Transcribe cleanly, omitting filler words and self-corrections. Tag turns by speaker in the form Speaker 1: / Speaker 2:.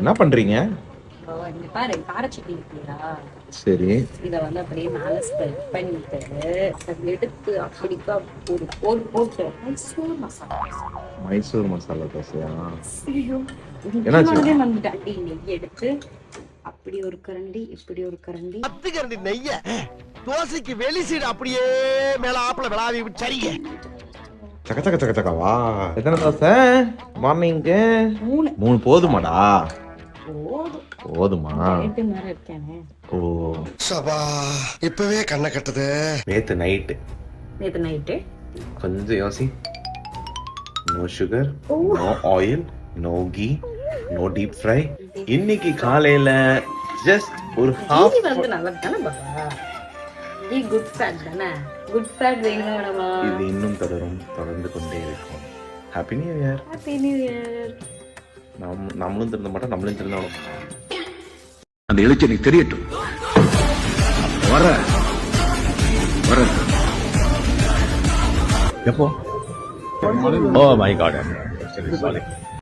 Speaker 1: என்ன பண்றீங்க?
Speaker 2: இங்க பாரு கார சட்னி இருக்குல்ல,
Speaker 1: சரி.
Speaker 2: இத வந்து அப்படியே மேல ஸ்ப்ரெட் பண்ணிட்டு எடுத்து அப்படிக்கா ஒரு போல் போட்டு மைசூர் மசாலா.
Speaker 1: மைசூர் மசாலா தோசையா?
Speaker 2: ஐயோ,
Speaker 1: என்னாச்சு?
Speaker 2: முக்கியமானதே வந்துட்டாண்டி. நெய் எடுத்து அப்படி ஒரு கரண்டி, இப்படி ஒரு கரண்டி.
Speaker 3: 10 கரண்டி நெய்ய தோசைக்கு வெளி சீடு அப்படியே மேல ஆப்பள விளாவி சரிங்க.
Speaker 1: சக்க சக்க சக்க சக்கவா? எத்தனை தோசை மார்னிங்க்கு?
Speaker 2: 3
Speaker 1: 3 போதுமாடா?
Speaker 2: போதும்.
Speaker 1: போதுமா?
Speaker 2: நைட்டு மேல இருக்கானே.
Speaker 1: ஓ,
Speaker 3: சபா இப்பவே கண்ணை கட்டுது.
Speaker 1: நேத்து நைட்டு
Speaker 2: நேத்து நைட்டு
Speaker 1: கொஞ்சம் யோசி. No sugar,
Speaker 2: oh.
Speaker 1: No oil, no ghee, no deep fry. இன்னைக்கு காலையில ஜஸ்ட் ஒரு ஹாஃப்.
Speaker 2: கீ வந்து நல்லது தானே பாபா? கீ குட் ஃபேட் தானே? குட் ஃபேட் வேணுமா வேணாமா?
Speaker 1: இது இன்னும் தொடர்ந்து கொண்டே இருக்கும். Happy new year.
Speaker 2: Happy new year.
Speaker 1: நம்மளும் திருந்த மாட்டோம், நம்மளும் திருந்தாலும்.
Speaker 4: அந்த எழுச்சி எனக்கு தெரியட்டும். வர எப்போ? Oh my God, sorry.